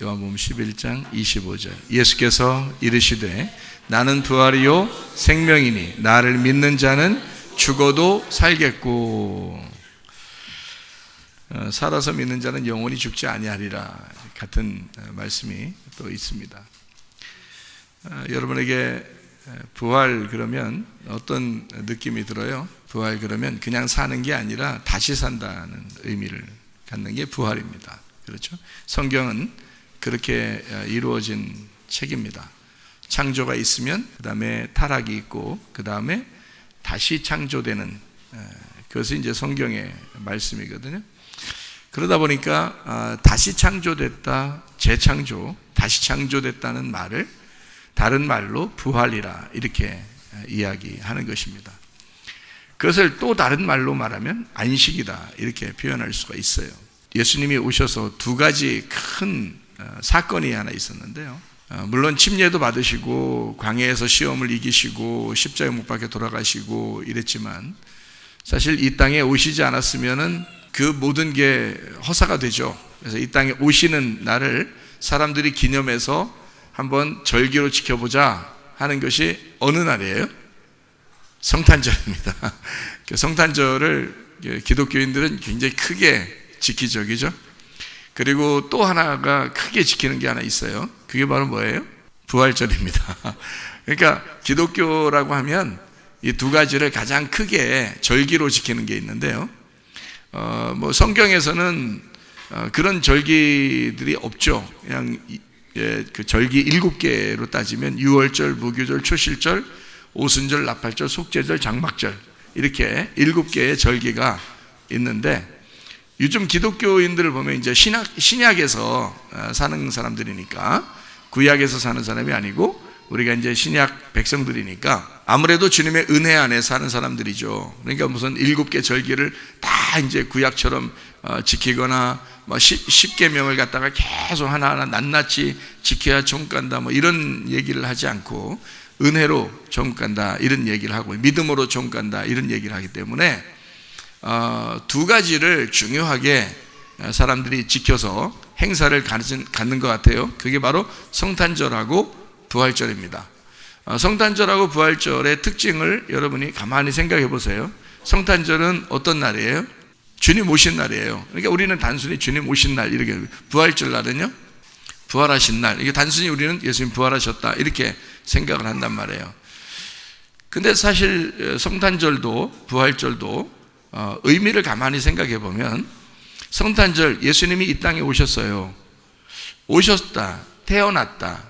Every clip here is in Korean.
요한복음 11장 25절. 예수께서 이르시되 나는 부활이요 생명이니 나를 믿는 자는 죽어도 살겠고 살아서 믿는 자는 영원히 죽지 아니하리라. 같은 말씀이 또 있습니다. 여러분에게 부활 그러면 어떤 느낌이 들어요? 부활 그러면 그냥 사는 게 아니라 다시 산다는 의미를 갖는 게 부활입니다. 그렇죠? 성경은 그렇게 이루어진 책입니다. 창조가 있으면 그 다음에 타락이 있고 그 다음에 다시 창조되는 그것이 이제 성경의 말씀이거든요. 그러다 보니까 다시 창조됐다, 재창조, 다시 창조됐다는 말을 다른 말로 부활이라 이렇게 이야기하는 것입니다. 그것을 또 다른 말로 말하면 안식이다 이렇게 표현할 수가 있어요. 예수님이 오셔서 두 가지 큰 사건이 하나 있었는데요. 물론 침례도 받으시고 광야에서 시험을 이기시고 십자가에 못 박혀 돌아가시고 이랬지만 사실 이 땅에 오시지 않았으면은 그 모든 게 허사가 되죠. 그래서 이 땅에 오시는 날을 사람들이 기념해서 한번 절기로 지켜보자 하는 것이 어느 날이에요? 성탄절입니다. 성탄절을 기독교인들은 굉장히 크게 지키죠, 그죠? 그리고 또 하나가 크게 지키는 게 하나 있어요. 그게 바로 뭐예요? 부활절입니다. 그러니까 기독교라고 하면 이 두 가지를 가장 크게 절기로 지키는 게 있는데요. 뭐 성경에서는 그런 절기들이 없죠. 그냥 그 절기 7개로 따지면 유월절, 무교절, 초실절, 오순절, 나팔절, 속죄절, 장막절 이렇게 7개의 절기가 있는데 요즘 기독교인들을 보면 이제 신약에서 사는 사람들이니까 구약에서 사는 사람이 아니고 우리가 이제 신약 백성들이니까 아무래도 주님의 은혜 안에 사는 사람들이죠. 그러니까 무슨 7개 절기를 다 이제 구약처럼 지키거나 뭐 10계명을 갖다가 계속 하나하나 낱낱이 지켜야 종 간다 뭐 이런 얘기를 하지 않고 은혜로 종 간다 이런 얘기를 하고 믿음으로 종 간다 이런 얘기를 하기 때문에 두 가지를 중요하게 사람들이 지켜서 행사를 갖는 것 같아요. 그게 바로 성탄절하고 부활절입니다. 성탄절하고 부활절의 특징을 여러분이 가만히 생각해 보세요. 성탄절은 어떤 날이에요? 주님 오신 날이에요. 그러니까 우리는 단순히 주님 오신 날 이렇게, 부활절 날은요 부활하신 날, 이게 단순히 우리는 예수님 부활하셨다 이렇게 생각을 한단 말이에요. 근데 사실 성탄절도 부활절도 의미를 가만히 생각해 보면 성탄절 예수님이 이 땅에 오셨어요. 오셨다, 태어났다.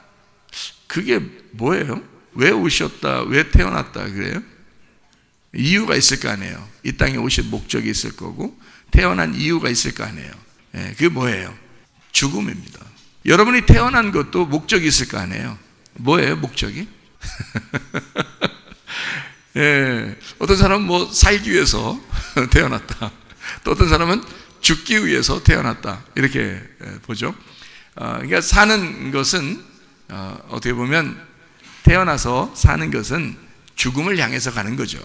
그게 뭐예요? 왜 오셨다, 왜 태어났다 그래요? 이유가 있을 거 아니에요. 이 땅에 오신 목적이 있을 거고 태어난 이유가 있을 거 아니에요. 그게 뭐예요? 죽음입니다. 여러분이 태어난 것도 목적이 있을 거 아니에요. 뭐예요 목적이? 어떤 사람은 뭐 살기 위해서 태어났다, 또 어떤 사람은 죽기 위해서 태어났다 이렇게 보죠. 그러니까 사는 것은 어떻게 보면 태어나서 사는 것은 죽음을 향해서 가는 거죠.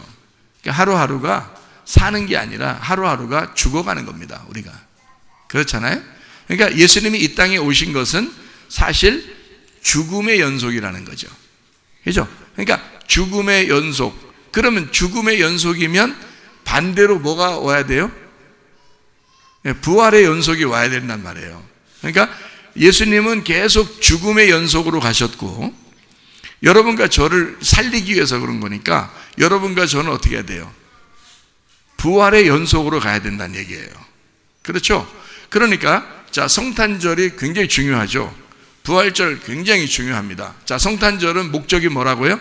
그러니까 하루하루가 사는 게 아니라 하루하루가 죽어가는 겁니다. 우리가 그렇잖아요. 그러니까 예수님이 이 땅에 오신 것은 사실 죽음의 연속이라는 거죠. 그죠? 그러니까 죽음의 연속. 그러면 죽음의 연속이면 반대로 뭐가 와야 돼요? 부활의 연속이 와야 된단 말이에요. 그러니까 예수님은 계속 죽음의 연속으로 가셨고 여러분과 저를 살리기 위해서 그런 거니까 여러분과 저는 어떻게 해야 돼요? 부활의 연속으로 가야 된다는 얘기예요. 그렇죠? 그러니까 자, 성탄절이 굉장히 중요하죠. 부활절 굉장히 중요합니다. 자, 성탄절은 목적이 뭐라고요?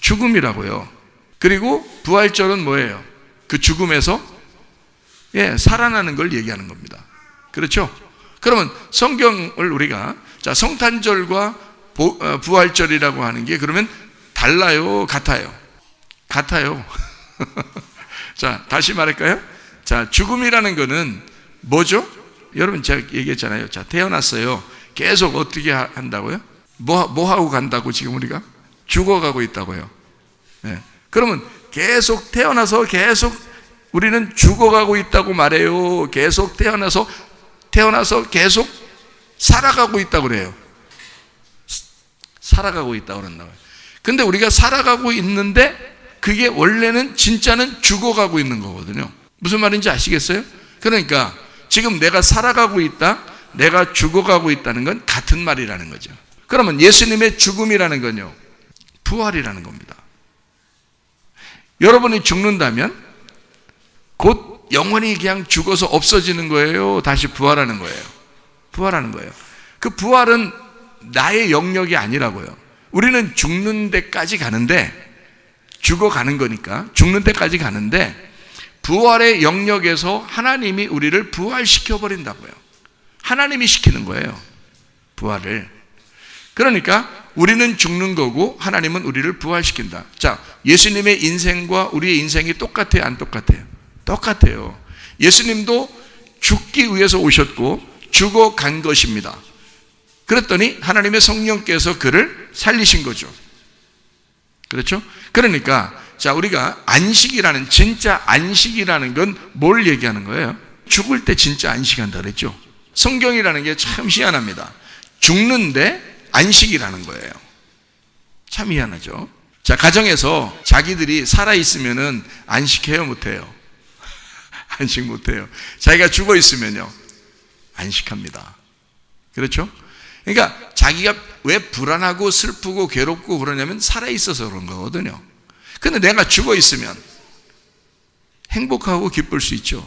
죽음이라고요. 그리고 부활절은 뭐예요? 그 죽음에서 살아나는 걸 얘기하는 겁니다. 그렇죠? 그러면 성경을 우리가 자, 성탄절과 부활절이라고 하는 게 그러면 달라요, 같아요? 같아요. 자, 다시 말할까요? 자, 죽음이라는 거는 뭐죠? 여러분 제가 얘기했잖아요. 자, 태어났어요. 계속 어떻게 한다고요? 뭐 하고 간다고 지금 우리가? 죽어가고 있다고요. 그러면 계속 태어나서 계속 우리는 죽어가고 있다고 말해요. 계속 태어나서 계속 살아가고 있다고 그래요. 살아가고 있다고 그런다고요. 근데 우리가 살아가고 있는데 그게 원래는 진짜는 죽어가고 있는 거거든요. 무슨 말인지 아시겠어요? 그러니까 지금 내가 살아가고 있다, 내가 죽어가고 있다는 건 같은 말이라는 거죠. 그러면 예수님의 죽음이라는 건요, 부활이라는 겁니다. 여러분이 죽는다면 곧 영원히 그냥 죽어서 없어지는 거예요? 다시 부활하는 거예요? 부활하는 거예요. 그 부활은 나의 영역이 아니라고요. 우리는 죽는 데까지 가는데, 죽어가는 거니까 죽는 데까지 가는데, 부활의 영역에서 하나님이 우리를 부활시켜 버린다고요. 하나님이 시키는 거예요, 부활을. 그러니까 우리는 죽는 거고 하나님은 우리를 부활시킨다. 자, 예수님의 인생과 우리의 인생이 똑같아요, 안 똑같아요? 똑같아요. 예수님도 죽기 위해서 오셨고 죽어간 것입니다. 그랬더니 하나님의 성령께서 그를 살리신 거죠. 그렇죠? 그러니까 자, 우리가 안식이라는, 진짜 안식이라는 건 뭘 얘기하는 거예요? 죽을 때 진짜 안식한다 그랬죠. 성경이라는 게 참 희한합니다. 죽는데 안식이라는 거예요. 참 희한하죠. 자, 가정에서 자기들이 살아있으면은 안식해요, 못해요? 안식 못해요. 자기가 죽어 있으면요, 안식합니다. 그렇죠? 그러니까 자기가 왜 불안하고 슬프고 괴롭고 그러냐면 살아있어서 그런 거거든요. 근데 내가 죽어 있으면 행복하고 기쁠 수 있죠.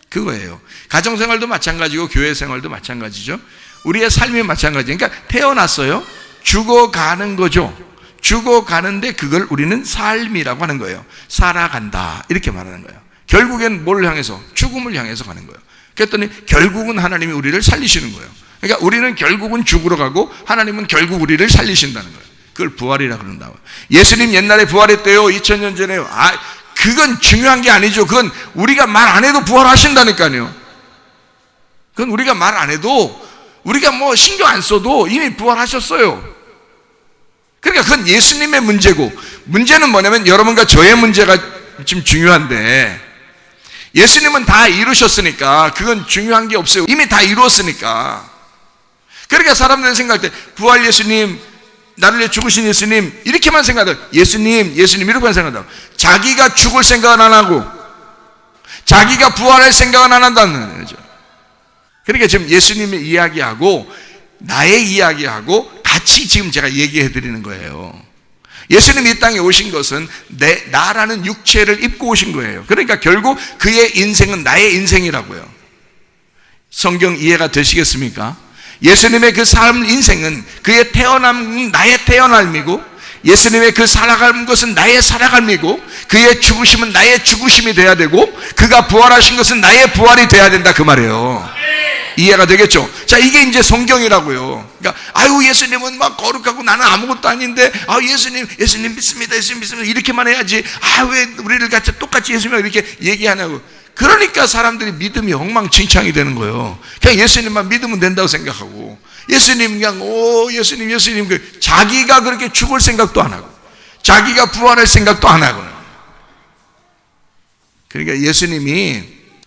그거예요. 가정생활도 마찬가지고 교회 생활도 마찬가지죠. 우리의 삶이 마찬가지예요. 그러니까 태어났어요. 죽어가는 거죠. 죽어가는데 그걸 우리는 삶이라고 하는 거예요. 살아간다, 이렇게 말하는 거예요. 결국엔 뭘 향해서? 죽음을 향해서 가는 거예요. 그랬더니 결국은 하나님이 우리를 살리시는 거예요. 그러니까 우리는 결국은 죽으러 가고 하나님은 결국 우리를 살리신다는 거예요. 그걸 부활이라고 그런다고요. 예수님 옛날에 부활했대요, 2000년 전에요. 그건 중요한 게 아니죠. 그건 우리가 말 안 해도 부활하신다니까요. 그건 우리가 말 안 해도, 우리가 뭐 신경 안 써도 이미 부활하셨어요. 그러니까 그건 예수님의 문제고, 문제는 뭐냐면 여러분과 저의 문제가 지금 중요한데, 예수님은 다 이루셨으니까 그건 중요한 게 없어요. 이미 다 이루었으니까. 그러니까 사람들은 생각할 때 부활 예수님, 나를 위해 죽으신 예수님, 이렇게만 생각해요. 예수님 이렇게만 생각해요. 자기가 죽을 생각은 안 하고 자기가 부활할 생각은 안 한다는 거죠. 그러니까 지금 예수님의 이야기하고 나의 이야기하고 같이 지금 제가 얘기해 드리는 거예요. 예수님이 이 땅에 오신 것은 나라는 육체를 입고 오신 거예요. 그러니까 결국 그의 인생은 나의 인생이라고요. 성경 이해가 되시겠습니까? 예수님의 그 삶, 인생은 그의 태어남은 나의 태어남이고, 예수님의 그 살아가는 것은 나의 살아감이고, 그의 죽으심은 나의 죽으심이 돼야 되고, 그가 부활하신 것은 나의 부활이 돼야 된다, 그 말이에요. 이해가 되겠죠? 자, 이게 이제 성경이라고요. 그러니까 예수님은 막 거룩하고 나는 아무것도 아닌데, 예수님 믿습니다, 예수님 믿습니다, 이렇게만 해야지. 왜 우리를 같이 똑같이 예수님을 이렇게 얘기하냐고. 그러니까 사람들이 믿음이 엉망진창이 되는 거예요. 그냥 예수님만 믿으면 된다고 생각하고, 예수님 그냥 예수님 자기가 그렇게 죽을 생각도 안 하고 자기가 부활할 생각도 안 하고. 그러니까 예수님이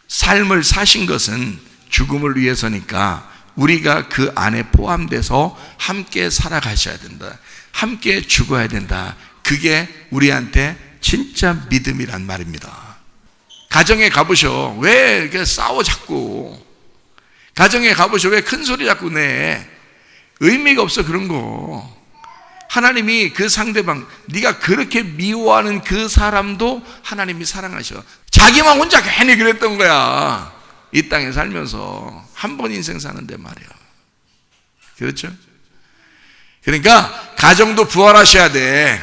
삶을 사신 것은 죽음을 위해서니까 우리가 그 안에 포함돼서 함께 살아가셔야 된다, 함께 죽어야 된다. 그게 우리한테 진짜 믿음이란 말입니다. 가정에 가보셔. 왜 이렇게 싸워 자꾸? 가정에 가보셔. 왜 큰 소리 자꾸 내? 의미가 없어, 그런 거. 하나님이 그 상대방, 네가 그렇게 미워하는 그 사람도 하나님이 사랑하셔. 자기만 혼자 괜히 그랬던 거야, 이 땅에 살면서. 한 번 인생 사는데 말이야. 그렇죠? 그러니까 가정도 부활하셔야 돼.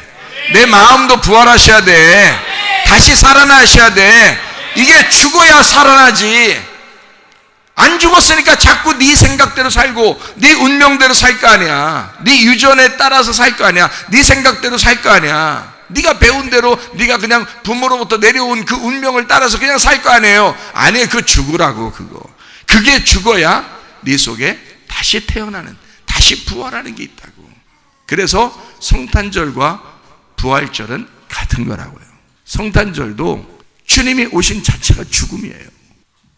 내 마음도 부활하셔야 돼. 다시 살아나셔야 돼. 이게 죽어야 살아나지. 안 죽었으니까 자꾸 네 생각대로 살고 네 운명대로 살 거 아니야. 네 유전에 따라서 살 거 아니야. 네 생각대로 살 거 아니야. 네가 배운 대로, 네가 그냥 부모로부터 내려온 그 운명을 따라서 그냥 살 거 아니에요. 아니, 그 죽으라고. 그게 죽어야 네 속에 다시 태어나는, 다시 부활하는 게 있다고. 그래서 성탄절과 부활절은 같은 거라고요. 성탄절도 주님이 오신 자체가 죽음이에요.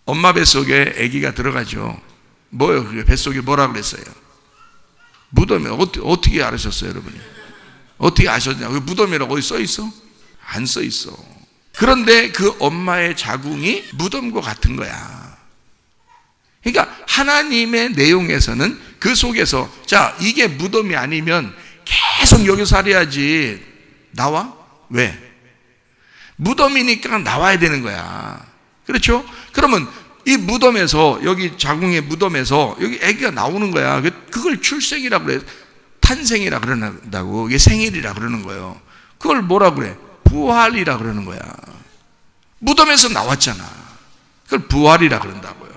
엄마 뱃속에 아기가 들어가죠. 뭐예요? 그게 뱃속에 뭐라 그랬어요? 무덤이에요. 어떻게 알으셨어요, 여러분이? 어떻게 아셨냐? 그 무덤이라고 어디 써 있어? 안 써 있어. 그런데 그 엄마의 자궁이 무덤과 같은 거야. 그러니까 하나님의 내용에서는 그 속에서, 자, 이게 무덤이 아니면 계속 여기서 살아야지. 나와? 왜? 무덤이니까 나와야 되는 거야. 그렇죠? 그러면 이 무덤에서, 여기 자궁의 무덤에서 여기 아기가 나오는 거야. 그걸 출생이라고 그래. 탄생이라 그런다고. 이게 생일이라 그러는 거예요. 그걸 뭐라 그래? 부활이라 그러는 거야. 무덤에서 나왔잖아. 그걸 부활이라 그런다고요.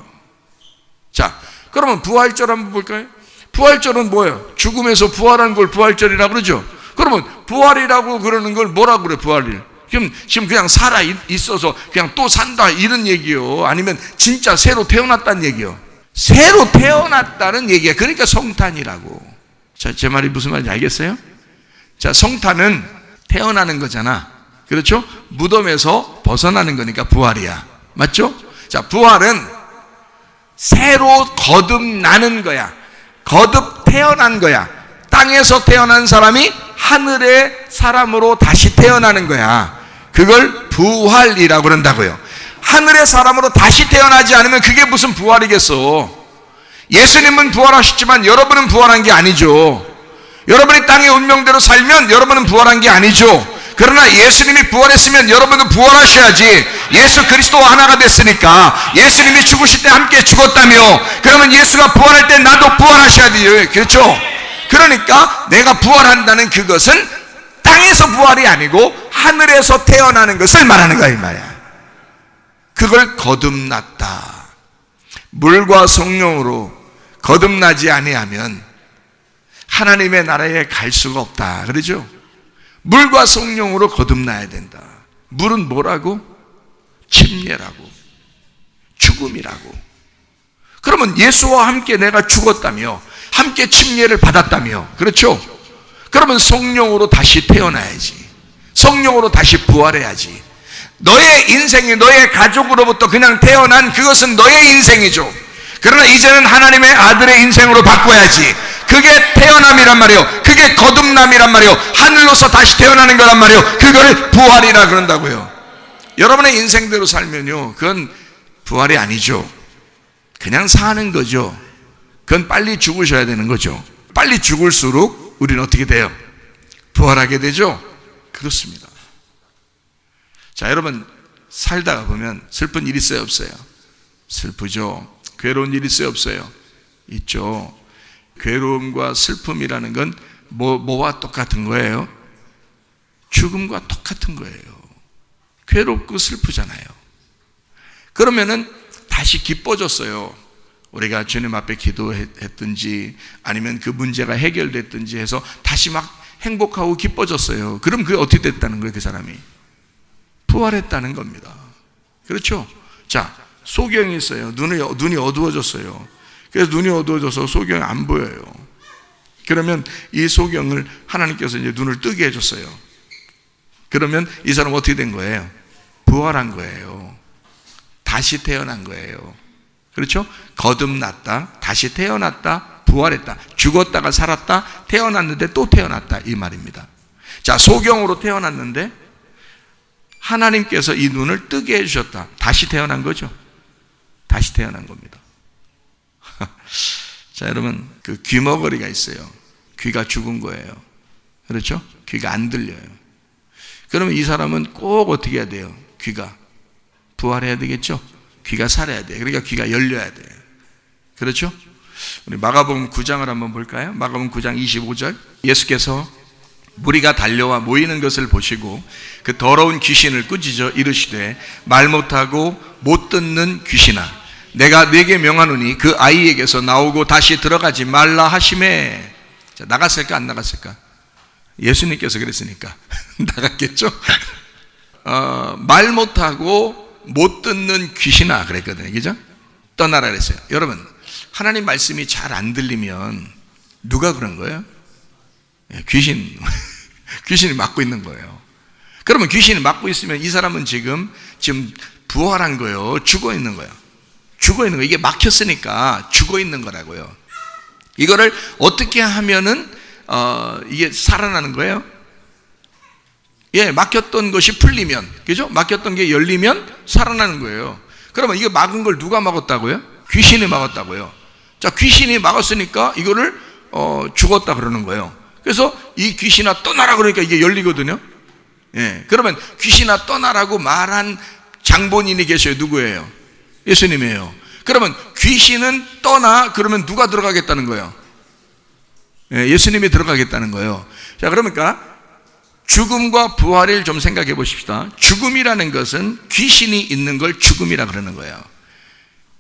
자, 그러면 부활절 한번 볼까요? 부활절은 뭐예요? 죽음에서 부활한 걸 부활절이라 그러죠. 그러면 부활이라고 그러는 걸 뭐라 그래? 부활일. 지금 그냥 살아 있어서 그냥 또 산다 이런 얘기요? 아니면 진짜 새로 태어났다는 얘기요? 새로 태어났다는 얘기야. 그러니까 성탄이라고. 자, 제 말이 무슨 말인지 알겠어요? 자, 성탄은 태어나는 거잖아. 그렇죠? 무덤에서 벗어나는 거니까 부활이야. 맞죠? 자, 부활은 새로 거듭나는 거야. 거듭 태어난 거야. 땅에서 태어난 사람이 하늘의 사람으로 다시 태어나는 거야. 그걸 부활이라고 그런다고요. 하늘의 사람으로 다시 태어나지 않으면 그게 무슨 부활이겠어. 예수님은 부활하셨지만 여러분은 부활한 게 아니죠. 여러분이 땅의 운명대로 살면 여러분은 부활한 게 아니죠. 그러나 예수님이 부활했으면 여러분도 부활하셔야지. 예수 그리스도와 하나가 됐으니까. 예수님이 죽으실 때 함께 죽었다며, 그러면 예수가 부활할 때 나도 부활하셔야 돼요. 그렇죠? 그러니까 내가 부활한다는 그것은 땅에서 부활이 아니고 하늘에서 태어나는 것을 말하는 거야, 이 말이야. 그걸 거듭났다. 물과 성령으로 거듭나지 아니하면 하나님의 나라에 갈 수가 없다. 그러죠? 물과 성령으로 거듭나야 된다. 물은 뭐라고? 침례라고, 죽음이라고. 그러면 예수와 함께 내가 죽었다며, 함께 침례를 받았다며, 그렇죠? 그러면 성령으로 다시 태어나야지. 성령으로 다시 부활해야지. 너의 인생이 너의 가족으로부터 그냥 태어난 그것은 너의 인생이죠. 그러나 이제는 하나님의 아들의 인생으로 바꿔야지. 그게 태어남이란 말이에요. 그게 거듭남이란 말이에요. 하늘로서 다시 태어나는 거란 말이에요. 그걸 부활이라 그런다고요. 여러분의 인생대로 살면요, 그건 부활이 아니죠. 그냥 사는 거죠. 그건 빨리 죽으셔야 되는 거죠. 빨리 죽을수록 우리는 어떻게 돼요? 부활하게 되죠. 그렇습니다. 자, 여러분 살다가 보면 슬픈 일 있어요, 없어요? 슬프죠. 괴로운 일 있어요, 없어요? 있죠. 괴로움과 슬픔이라는 건 뭐와 똑같은 거예요? 죽음과 똑같은 거예요. 괴롭고 슬프잖아요. 그러면은 다시 기뻐졌어요. 우리가 주님 앞에 기도했든지 아니면 그 문제가 해결됐든지 해서 다시 막 행복하고 기뻐졌어요. 그럼 그게 어떻게 됐다는 거예요? 그 사람이 부활했다는 겁니다. 그렇죠? 자, 소경이 있어요. 눈이 어두워졌어요. 그래서 눈이 어두워져서 소경이 안 보여요. 그러면 이 소경을 하나님께서 이제 눈을 뜨게 해줬어요. 그러면 이 사람은 어떻게 된 거예요? 부활한 거예요. 다시 태어난 거예요. 그렇죠? 거듭났다, 다시 태어났다, 부활했다. 죽었다가 살았다, 태어났는데 또 태어났다, 이 말입니다. 자, 소경으로 태어났는데 하나님께서 이 눈을 뜨게 해주셨다. 다시 태어난 거죠. 다시 태어난 겁니다. 자, 여러분, 그 귀머거리가 있어요. 귀가 죽은 거예요. 그렇죠? 귀가 안 들려요. 그러면 이 사람은 꼭 어떻게 해야 돼요? 귀가 부활해야 되겠죠? 귀가 살아야 돼요. 그러니까 귀가 열려야 돼요. 그렇죠? 우리 마가복음 9장을 한번 볼까요? 마가복음 9장 25절. 예수께서 무리가 달려와 모이는 것을 보시고 그 더러운 귀신을 꾸짖어 이르시되 말 못하고 못 듣는 귀신아, 내가 네게 명하노니 그 아이에게서 나오고 다시 들어가지 말라 하시매. 자, 나갔을까 안 나갔을까? 예수님께서 그랬으니까 나갔겠죠? 말 못하고 못 듣는 귀신아 그랬거든요. 그죠? 떠나라 그랬어요. 여러분, 하나님 말씀이 잘 안 들리면 누가 그런 거예요? 귀신이 맡고 있는 거예요. 그러면 귀신이 맡고 있으면 이 사람은 지금 부활한 거예요? 죽어 있는 거예요? 죽어 있는 거예요. 이게 막혔으니까 죽어 있는 거라고요. 이거를 어떻게 하면은 이게 살아나는 거예요? 예, 막혔던 것이 풀리면, 그죠? 막혔던 게 열리면 살아나는 거예요. 그러면 이거 막은 걸 누가 막았다고요? 귀신이 막았다고요. 자, 귀신이 막았으니까 이거를 죽었다 그러는 거예요. 그래서 이 귀신아 떠나라 그러니까 이게 열리거든요. 예, 그러면 귀신아 떠나라고 말한 장본인이 계셔요. 누구예요? 예수님이에요. 그러면 귀신은 떠나 그러면 누가 들어가겠다는 거예요? 예, 예수님이 들어가겠다는 거예요. 자, 그러니까 죽음과 부활을 좀 생각해 보십시다. 죽음이라는 것은 귀신이 있는 걸 죽음이라 그러는 거예요.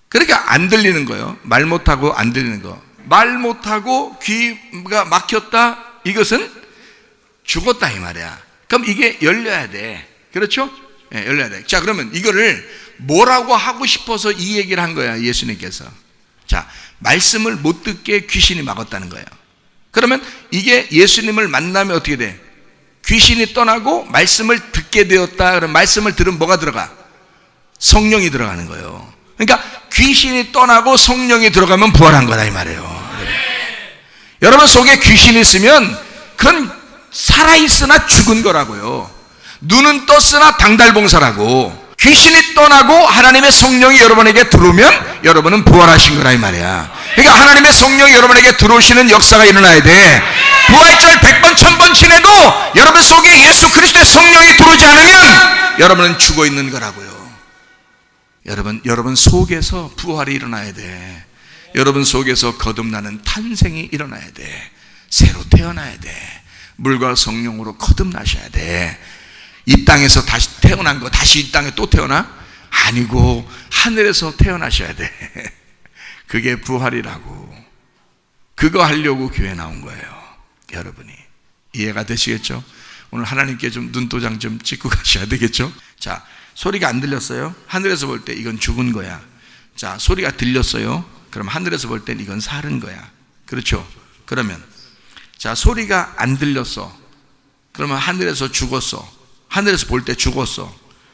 그러니까 안 들리는 거예요. 말 못하고 안 들리는 거. 말 못하고 귀가 막혔다, 이것은 죽었다 이 말이야. 그럼 이게 열려야 돼. 그렇죠? 네, 열려야 돼. 자, 그러면 이거를 뭐라고 하고 싶어서 이 얘기를 한 거야, 예수님께서. 자, 말씀을 못 듣게 귀신이 막았다는 거예요. 그러면 이게 예수님을 만나면 어떻게 돼? 귀신이 떠나고 말씀을 듣게 되었다. 그럼 말씀을 들으면 뭐가 들어가? 성령이 들어가는 거예요. 그러니까 귀신이 떠나고 성령이 들어가면 부활한 거다 이 말이에요. 여러분 속에 귀신이 있으면 그건 살아있으나 죽은 거라고요. 눈은 떴으나 당달봉사라고. 귀신이 떠나고 하나님의 성령이 여러분에게 들어오면 여러분은 부활하신 거라 이 말이야. 그러니까 하나님의 성령이 여러분에게 들어오시는 역사가 일어나야 돼. 부활절 100번 1000번 지내도 여러분 속에 예수 그리스도의 성령이 들어오지 않으면 여러분은 죽어 있는 거라고요. 여러분 속에서 부활이 일어나야 돼. 여러분 속에서 거듭나는 탄생이 일어나야 돼. 새로 태어나야 돼. 물과 성령으로 거듭나셔야 돼. 이 땅에서 다시 태어난 거 다시 이 땅에 또 태어나? 아니고 하늘에서 태어나셔야 돼. 그게 부활이라고. 그거 하려고 교회 나온 거예요. 여러분이 이해가 되시겠죠? 오늘 하나님께 좀 눈도장 좀 찍고 가셔야 되겠죠? 자, 소리가 안 들렸어요? 하늘에서 볼 때 이건 죽은 거야. 자, 소리가 들렸어요? 그럼 하늘에서 볼 땐 이건 살은 거야. 그렇죠? 그러면 자, 소리가 안 들렸어. 그러면 하늘에서 죽었어. 하늘에서 볼 때 죽었어.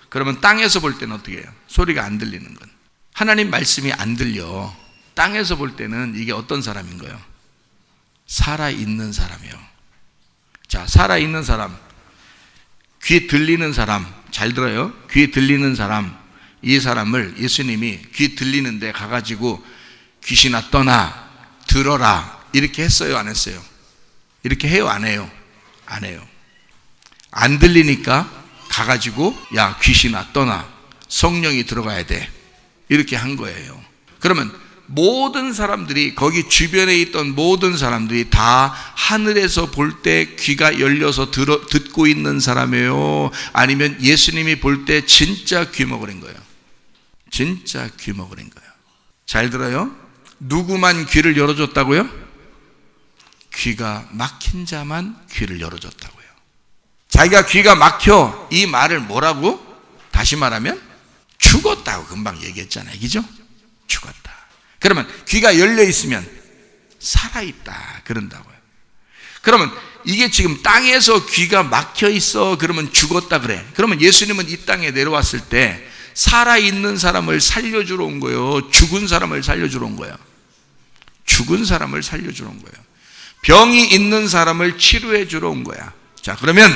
그러면 땅에서 볼 때는 어떻게 해요? 소리가 안 들리는 건. 하나님 말씀이 안 들려. 땅에서 볼 때는 이게 어떤 사람인 거예요? 살아있는 사람이요. 자, 살아있는 사람, 귀 들리는 사람, 잘 들어요. 귀 들리는 사람, 이 사람을 예수님이 귀 들리는데 가가지고 귀신아 떠나, 들어라 이렇게 했어요, 안 했어요? 이렇게 해요, 안 해요? 안 해요. 안 들리니까 가가지고 야 귀신아 떠나, 성령이 들어가야 돼 이렇게 한 거예요. 그러면 모든 사람들이, 거기 주변에 있던 모든 사람들이 다 하늘에서 볼 때 귀가 열려서 듣고 있는 사람이에요? 아니면 예수님이 볼 때 진짜 귀 먹으린 거예요? 진짜 귀 먹으린 거예요. 잘 들어요. 누구만 귀를 열어줬다고요? 귀가 막힌 자만 귀를 열어줬다고요. 자기가 귀가 막혀, 이 말을 뭐라고? 다시 말하면 죽었다고 금방 얘기했잖아요. 그죠? 죽었다. 그러면 귀가 열려 있으면 살아있다 그런다고요. 그러면 이게 지금 땅에서 귀가 막혀 있어 그러면 죽었다 그래. 그러면 예수님은 이 땅에 내려왔을 때 살아있는 사람을 살려주러 온 거예요? 죽은 사람을 살려주러 온 거예요? 죽은 사람을 살려주러 온 거예요. 병이 있는 사람을 치료해 주러 온 거야. 자, 그러면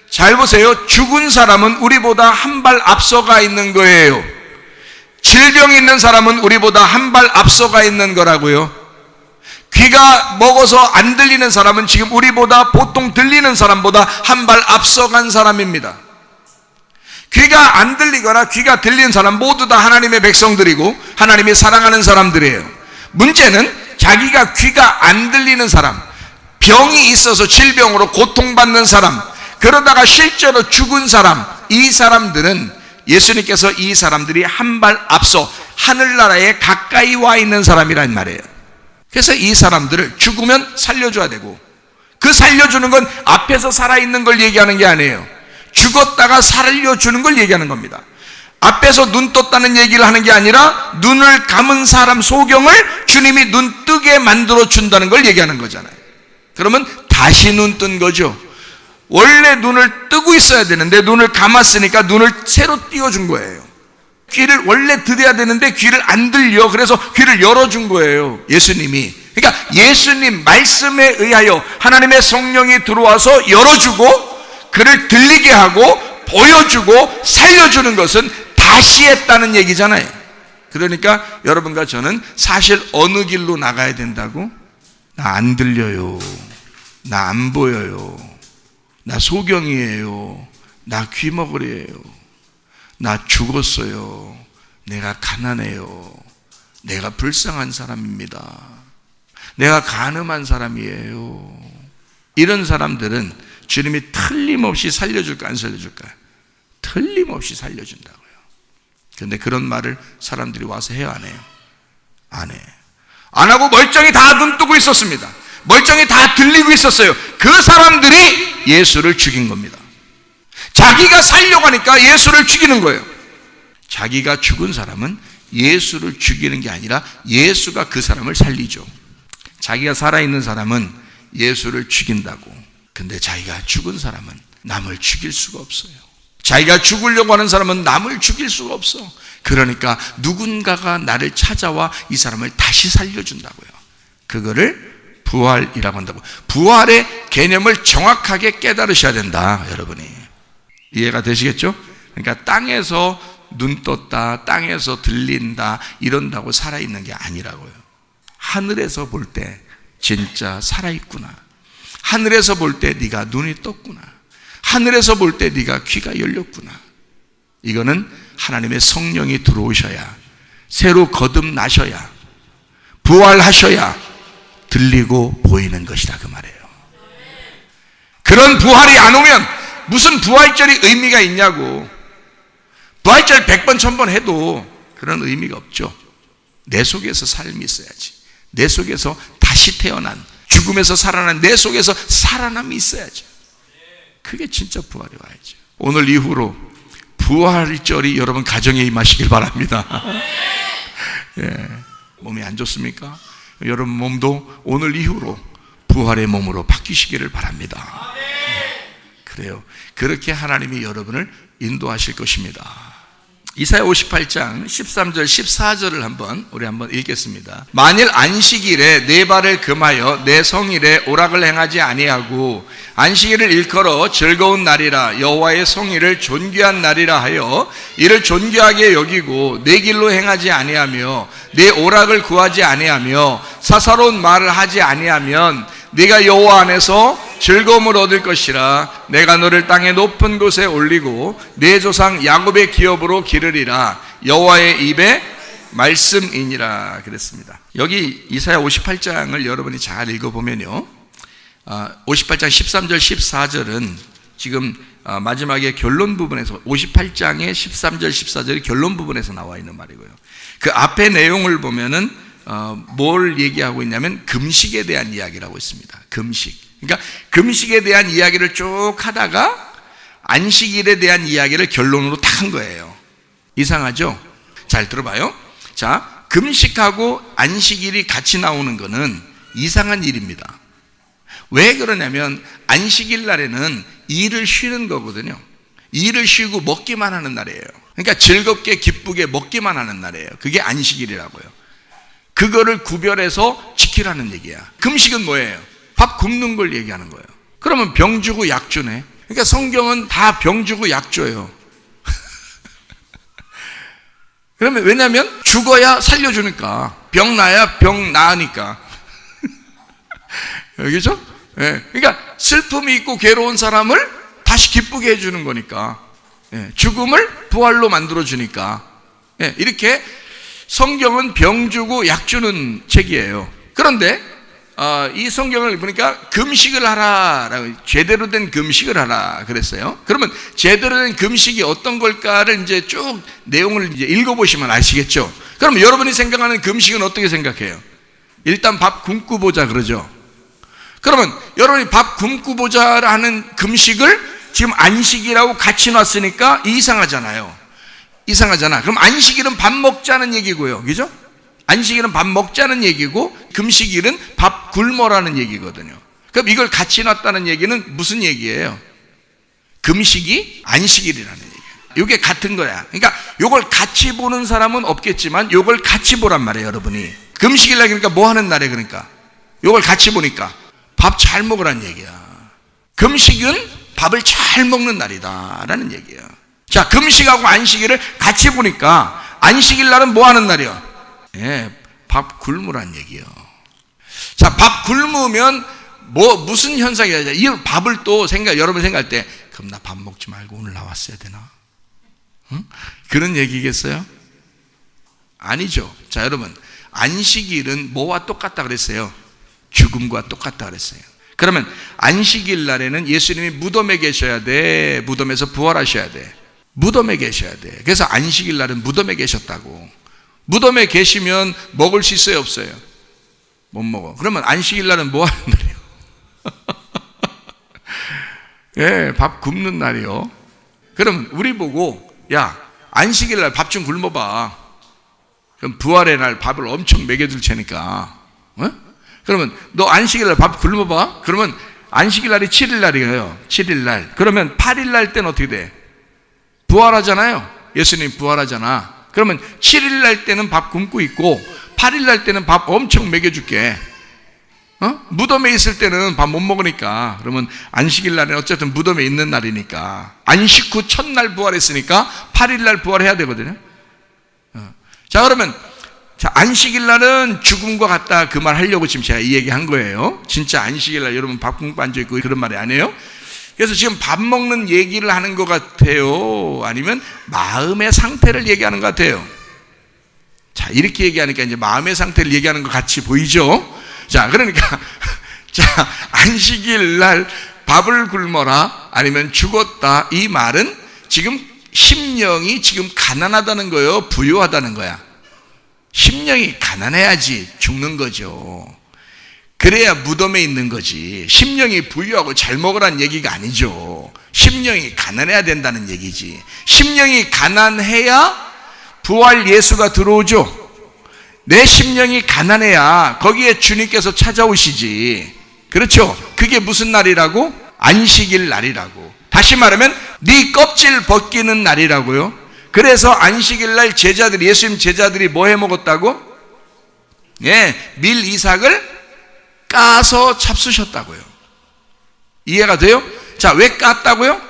잘 보세요. 죽은 사람은 우리보다 한 발 앞서가 있는 거예요. 질병이 있는 사람은 우리보다 한 발 앞서가 있는 거라고요. 귀가 먹어서 안 들리는 사람은 지금 우리보다, 보통 들리는 사람보다 한 발 앞서간 사람입니다. 귀가 안 들리거나 귀가 들리는 사람 모두 다 하나님의 백성들이고 하나님이 사랑하는 사람들이에요. 문제는 자기가 귀가 안 들리는 사람, 병이 있어서 질병으로 고통받는 사람, 그러다가 실제로 죽은 사람, 이 사람들은 예수님께서 이 사람들이 한 발 앞서 하늘나라에 가까이 와 있는 사람이란 말이에요. 그래서 이 사람들을 죽으면 살려줘야 되고, 그 살려주는 건 앞에서 살아있는 걸 얘기하는 게 아니에요. 죽었다가 살려주는 걸 얘기하는 겁니다. 앞에서 눈 떴다는 얘기를 하는 게 아니라 눈을 감은 사람 소경을 주님이 눈 뜨게 만들어 준다는 걸 얘기하는 거잖아요. 그러면 다시 눈 뜬 거죠. 원래 눈을 뜨고 있어야 되는데 눈을 감았으니까 눈을 새로 띄워준 거예요. 귀를 원래 들어야 되는데 귀를 안 들려. 그래서 귀를 열어준 거예요, 예수님이. 그러니까 예수님 말씀에 의하여 하나님의 성령이 들어와서 열어주고 그를 들리게 하고 보여주고 살려주는 것은 다시 했다는 얘기잖아요. 그러니까 여러분과 저는 사실 어느 길로 나가야 된다고? 나 안 들려요, 나 안 보여요, 나 소경이에요, 나 귀머거리예요, 나 죽었어요, 내가 가난해요, 내가 불쌍한 사람입니다, 내가 간음한 사람이에요. 이런 사람들은 주님이 틀림없이 살려줄까 안 살려줄까요? 틀림없이 살려준다고요. 그런데 그런 말을 사람들이 와서 해요, 안 해요? 안 해. 안 하고 멀쩡히 다 눈 뜨고 있었습니다. 멀쩡히 다 들리고 있었어요. 그 사람들이 예수를 죽인 겁니다. 자기가 살려고 하니까 예수를 죽이는 거예요. 자기가 죽은 사람은 예수를 죽이는 게 아니라 예수가 그 사람을 살리죠. 자기가 살아있는 사람은 예수를 죽인다고. 근데 자기가 죽은 사람은 남을 죽일 수가 없어요. 자기가 죽으려고 하는 사람은 남을 죽일 수가 없어. 그러니까 누군가가 나를 찾아와 이 사람을 다시 살려준다고요. 그거를 부활이라고 한다고. 부활의 개념을 정확하게 깨달으셔야 된다, 여러분이. 이해가 되시겠죠? 그러니까 땅에서 눈 떴다, 땅에서 들린다 이런다고 살아있는 게 아니라고요. 하늘에서 볼 때 진짜 살아있구나. 하늘에서 볼 때 네가 눈이 떴구나. 하늘에서 볼 때 네가 귀가 열렸구나. 이거는 하나님의 성령이 들어오셔야, 새로 거듭나셔야, 부활하셔야 들리고 보이는 것이다, 그 말이에요. 그런 부활이 안 오면 무슨 부활절이 의미가 있냐고. 부활절 100번 1000번 해도 그런 의미가 없죠. 내 속에서 삶이 있어야지. 내 속에서 다시 태어난, 죽음에서 살아난 내 속에서 살아남이 있어야죠. 그게 진짜 부활이 와야죠. 오늘 이후로 부활절이 여러분 가정에 임하시길 바랍니다. 예. 몸이 안 좋습니까? 여러분 몸도 오늘 이후로 부활의 몸으로 바뀌시기를 바랍니다. 그래요. 그렇게 하나님이 여러분을 인도하실 것입니다. 이사야 58장 13절 14절을 우리 한번 읽겠습니다. 만일 안식일에 내 발을 금하여 내 성일에 오락을 행하지 아니하고 안식일을 일컬어 즐거운 날이라 여호와의 성일을 존귀한 날이라 하여 이를 존귀하게 여기고 내 길로 행하지 아니하며 내 오락을 구하지 아니하며 사사로운 말을 하지 아니하면 네가 여호와 안에서 즐거움을 얻을 것이라. 내가 너를 땅의 높은 곳에 올리고 내 조상 야곱의 기업으로 기르리라. 여호와의 입의 말씀이니라. 그랬습니다. 여기 이사야 58장을 여러분이 잘 읽어보면요, 58장 13절 14절은 지금 마지막에 결론 부분에서, 58장의 13절 14절이 결론 부분에서 나와 있는 말이고요. 그 앞에 내용을 보면은 뭘 얘기하고 있냐면 금식에 대한 이야기를 하고 있습니다. 금식. 그러니까 금식에 대한 이야기를 쭉 하다가 안식일에 대한 이야기를 결론으로 딱 한 거예요. 이상하죠? 잘 들어봐요. 자, 금식하고 안식일이 같이 나오는 거는 이상한 일입니다. 왜 그러냐면 안식일 날에는 일을 쉬는 거거든요. 일을 쉬고 먹기만 하는 날이에요. 그러니까 즐겁게 기쁘게 먹기만 하는 날이에요. 그게 안식일이라고요. 그거를 구별해서 지키라는 얘기야. 금식은 뭐예요? 밥 굶는 걸 얘기하는 거예요. 그러면 병 주고 약 주네. 그러니까 성경은 다 병 주고 약 줘요. 그러면 왜냐하면 죽어야 살려주니까, 병 나야 병 나으니까. 그죠? 예. 그러니까 슬픔이 있고 괴로운 사람을 다시 기쁘게 해주는 거니까, 예. 죽음을 부활로 만들어주니까, 예. 이렇게 성경은 병 주고 약 주는 책이에요. 그런데 이 성경을 보니까 금식을 하라, 제대로 된 금식을 하라 그랬어요. 그러면 제대로 된 금식이 어떤 걸까를 이제 쭉 내용을 이제 읽어보시면 아시겠죠. 그럼 여러분이 생각하는 금식은 어떻게 생각해요? 일단 밥 굶고 보자 그러죠. 그러면 여러분이 밥 굶고 보자라는 금식을 지금 안식이라고 같이 놨으니까 이상하잖아요. 이상하잖아. 그럼 안식일은 밥 먹자는 얘기고요, 그죠? 안식일은 밥 먹자는 얘기고 금식일은 밥 굶어라는 얘기거든요. 그럼 이걸 같이 놨다는 얘기는 무슨 얘기예요? 금식이 안식일이라는 얘기예요. 이게 같은 거야. 그러니까 요걸 같이 보는 사람은 없겠지만 요걸 같이 보란 말이에요, 여러분이. 금식일날 그러니까 뭐 하는 날에, 그러니까 요걸 같이 보니까 밥 잘 먹으란 얘기야. 금식은 밥을 잘 먹는 날이다 라는 얘기예요. 자, 금식하고 안식일을 같이 보니까 안식일 날은 뭐 하는 날이요? 예, 밥 굶으란 얘기예요. 자, 밥 굶으면 무슨 현상이야? 이 밥을 또 여러분 생각할 때, 그럼 나 밥 먹지 말고 오늘 나왔어야 되나? 응? 그런 얘기겠어요? 아니죠. 자, 여러분, 안식일은 뭐와 똑같다 그랬어요? 죽음과 똑같다 그랬어요. 그러면 안식일 날에는 예수님이 무덤에 계셔야 돼? 무덤에서 부활하셔야 돼? 무덤에 계셔야 돼. 그래서 안식일 날은 무덤에 계셨다고. 무덤에 계시면 먹을 수 있어요, 없어요? 못 먹어. 그러면 안식일 날은 뭐 하는 날이요? 예, 밥 굶는 날이요. 그럼 우리 보고, 야, 안식일 날 밥 좀 굶어봐. 그럼 부활의 날 밥을 엄청 먹여줄 테니까. 어? 그러면 너 안식일 날 밥 굶어봐. 그러면 안식일 날이 7일 날이에요. 7일 날. 그러면 8일 날 때는 어떻게 돼? 부활하잖아요. 예수님 부활하잖아. 그러면 7일 날 때는 밥 굶고 있고 8일 날 때는 밥 엄청 먹여줄게. 무덤에 있을 때는 밥 못 먹으니까. 그러면 안식일 날은 어쨌든 무덤에 있는 날이니까 안식 후 첫날 부활했으니까 8일 날 부활해야 되거든요. 자, 그러면 안식일 날은 죽음과 같다, 그 말 하려고 지금 제가 이 얘기 한 거예요. 진짜 안식일 날 여러분 밥 굶고 앉아있고 그런 말이 아니에요. 그래서 지금 밥 먹는 얘기를 하는 것 같아요? 아니면 마음의 상태를 얘기하는 것 같아요? 자, 이렇게 얘기하니까 이제 마음의 상태를 얘기하는 것 같이 보이죠? 자, 그러니까 자, 안식일 날 밥을 굶어라 아니면 죽었다, 이 말은 지금 심령이 지금 가난하다는 거예요, 부유하다는 거야? 심령이 가난해야지 죽는 거죠. 그래야 무덤에 있는 거지. 심령이 부유하고 잘 먹으라는 얘기가 아니죠. 심령이 가난해야 된다는 얘기지. 심령이 가난해야 부활 예수가 들어오죠. 내 심령이 가난해야 거기에 주님께서 찾아오시지. 그렇죠? 그게 무슨 날이라고? 안식일 날이라고. 다시 말하면 네 껍질 벗기는 날이라고요. 그래서 안식일 날 제자들이, 예수님 제자들이 뭐 해 먹었다고? 예, 밀 이삭을 까서 잡수셨다고요. 이해가 돼요? 자, 왜 깠다고요?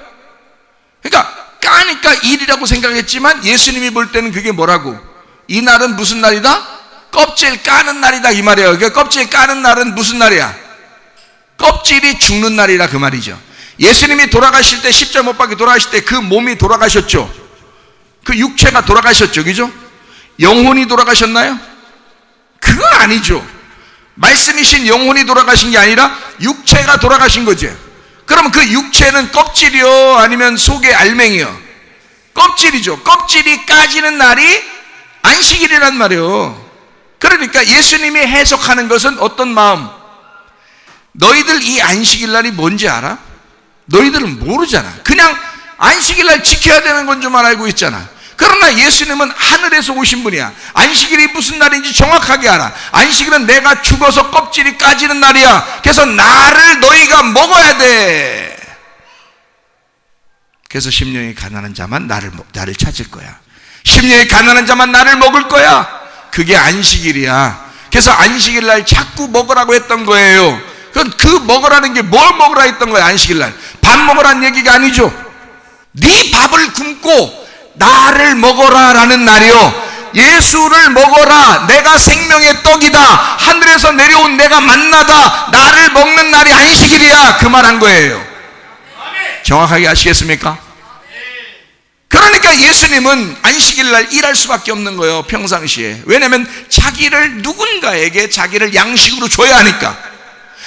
그러니까 까니까 일이라고 생각했지만 예수님이 볼 때는 그게 뭐라고? 이 날은 무슨 날이다? 껍질 까는 날이다, 이 말이에요. 그러니까 껍질 까는 날은 무슨 날이야? 껍질이 죽는 날이라 그 말이죠. 예수님이 돌아가실 때, 십자가 못 박혀 돌아가실 때 그 몸이 돌아가셨죠. 그 육체가 돌아가셨죠, 그죠? 영혼이 돌아가셨나요? 그건 아니죠. 말씀이신 영혼이 돌아가신 게 아니라 육체가 돌아가신 거죠. 그러면 그 육체는 껍질이요, 아니면 속의 알맹이요? 껍질이죠. 껍질이 까지는 날이 안식일이란 말이에요. 그러니까 예수님이 해석하는 것은 어떤 마음? 너희들 이 안식일 날이 뭔지 알아? 너희들은 모르잖아. 그냥 안식일 날 지켜야 되는 건 좀 알고 있잖아. 그러나 예수님은 하늘에서 오신 분이야. 안식일이 무슨 날인지 정확하게 알아. 안식일은 내가 죽어서 껍질이 까지는 날이야. 그래서 나를 너희가 먹어야 돼. 그래서 심령이 가난한 자만 나를 찾을 거야. 심령이 가난한 자만 나를 먹을 거야. 그게 안식일이야. 그래서 안식일 날 자꾸 먹으라고 했던 거예요. 그 먹으라는 게 뭘 먹으라 했던 거야? 안식일 날 밥 먹으라는 얘기가 아니죠. 네 밥을 굶고 나를 먹어라 라는 날이요. 예수를 먹어라. 내가 생명의 떡이다. 하늘에서 내려온 내가 만나다. 나를 먹는 날이 안식일이야. 그 말 한 거예요. 정확하게 아시겠습니까? 그러니까 예수님은 안식일 날 일할 수밖에 없는 거예요, 평상시에. 왜냐하면 자기를 누군가에게 자기를 양식으로 줘야 하니까.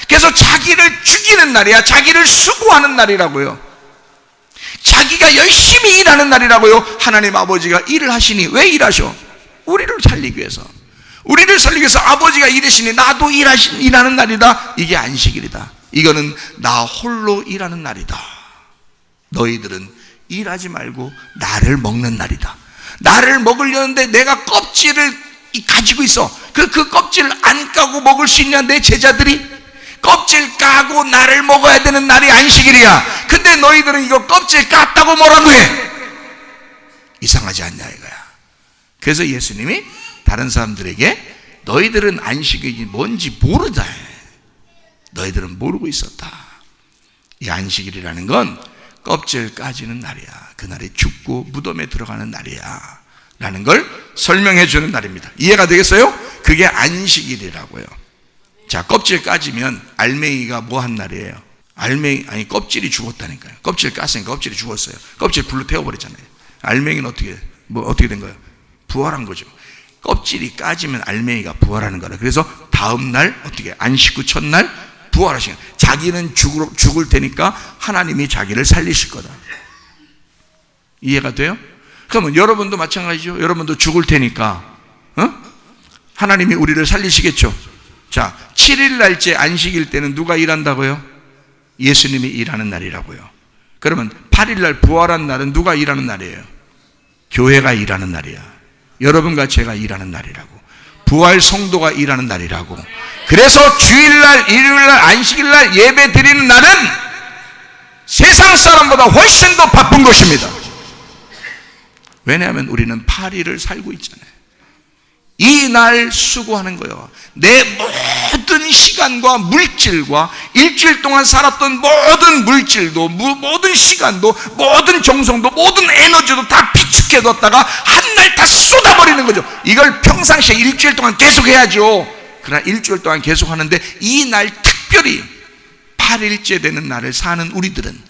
그래서 자기를 죽이는 날이야. 자기를 수고하는 날이라고요. 자기가 열심히 일하는 날이라고요. 하나님 아버지가 일을 하시니 왜 일하셔? 우리를 살리기 위해서. 우리를 살리기 위해서 아버지가 일하시니 나도 일하는 날이다. 이게 안식일이다. 이거는 나 홀로 일하는 날이다. 너희들은 일하지 말고 나를 먹는 날이다. 나를 먹으려는데 내가 껍질을 가지고 있어. 그 껍질을 안 까고 먹을 수 있냐? 내 제자들이 껍질 까고 나를 먹어야 되는 날이 안식일이야. 근데 너희들은 이거 껍질 깠다고 뭐라고 해? 이상하지 않냐 이거야. 그래서 예수님이 다른 사람들에게 너희들은 안식일이 뭔지 모르다. 너희들은 모르고 있었다. 이 안식일이라는 건 껍질 까지는 날이야. 그날이 죽고 무덤에 들어가는 날이야 라는 걸 설명해 주는 날입니다. 이해가 되겠어요? 그게 안식일이라고요. 자, 껍질 까지면 알맹이가 뭐 한 날이에요? 알맹이, 껍질이 죽었다니까요. 껍질 깠으니까 껍질이 죽었어요. 껍질 불로 태워버렸잖아요. 알맹이는 어떻게 된 거예요? 부활한 거죠. 껍질이 까지면 알맹이가 부활하는 거라. 그래서 다음 날 어떻게 안식 후 첫날 부활하시는, 자기는 죽을 테니까 하나님이 자기를 살리실 거다. 이해가 돼요? 그러면 여러분도 마찬가지죠. 여러분도 죽을 테니까 하나님이 우리를 살리시겠죠. 자, 7일 날째 안식일 때는 누가 일한다고요? 예수님이 일하는 날이라고요. 그러면 8일 날 부활한 날은 누가 일하는 날이에요? 교회가 일하는 날이야. 여러분과 제가 일하는 날이라고. 부활 성도가 일하는 날이라고. 그래서 주일날, 일요일날, 안식일날 예배 드리는 날은 세상 사람보다 훨씬 더 바쁜 것입니다. 왜냐하면 우리는 8일을 살고 있잖아요. 이 날 수고하는 거예요. 내 모든 시간과 물질과 일주일 동안 살았던 모든 물질도, 모든 시간도, 모든 정성도, 모든 에너지도 다 비축해뒀다가 한 날 다 쏟아버리는 거죠. 이걸 평상시에 일주일 동안 계속 해야죠. 그러나 일주일 동안 계속 하는데 이 날 특별히 8일째 되는 날을 사는 우리들은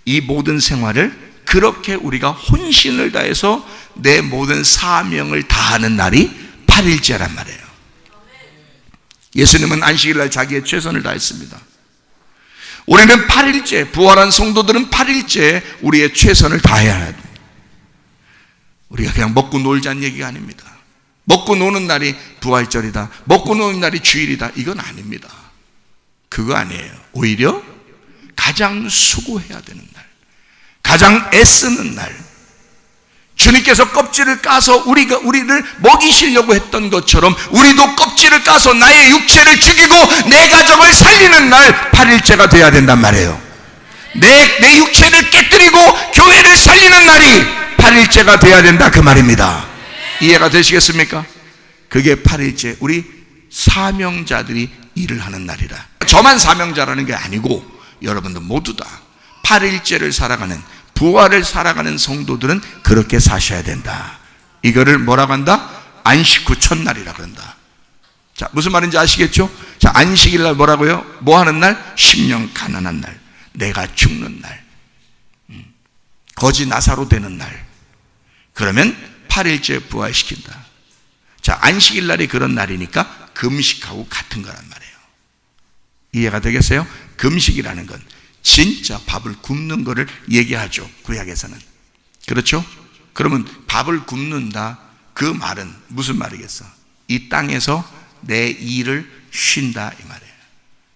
이 모든 생활을 그렇게 우리가 혼신을 다해서 내 모든 사명을 다하는 날이 8일째란 말이에요. 예수님은 안식일 날 자기의 최선을 다했습니다. 우리는 8일째, 부활한 성도들은 8일째 우리의 최선을 다해야 합니다. 우리가 그냥 먹고 놀자는 얘기가 아닙니다. 먹고 노는 날이 부활절이다, 먹고 노는 날이 주일이다, 이건 아닙니다. 그거 아니에요. 오히려 가장 수고해야 되는 날, 가장 애쓰는 날, 주님께서 껍질을 까서 우리를 먹이시려고 했던 것처럼 우리도 껍질을 까서 나의 육체를 죽이고 내 가정을 살리는 날 8일째가 돼야 된단 말이에요. 내 육체를 깨뜨리고 교회를 살리는 날이 8일째가 돼야 된다, 그 말입니다. 이해가 되시겠습니까? 그게 8일째 우리 사명자들이 일을 하는 날이라. 저만 사명자라는 게 아니고 여러분들 모두 다 8일째를 살아가는, 부활을 살아가는 성도들은 그렇게 사셔야 된다. 이거를 뭐라고 한다? 안식 후 첫날이라 그런다. 자, 무슨 말인지 아시겠죠? 자, 안식일 날 뭐라고요? 뭐 하는 날? 심령 가난한 날, 내가 죽는 날, 거지 나사로 되는 날. 그러면 8일째 부활시킨다. 자, 안식일 날이 그런 날이니까 금식하고 같은 거란 말이에요. 이해가 되겠어요? 금식이라는 건 진짜 밥을 굶는 거를 얘기하죠, 구약에서는. 그렇죠? 그러면 밥을 굶는다, 그 말은 무슨 말이겠어? 이 땅에서 내 일을 쉰다, 이 말이에요.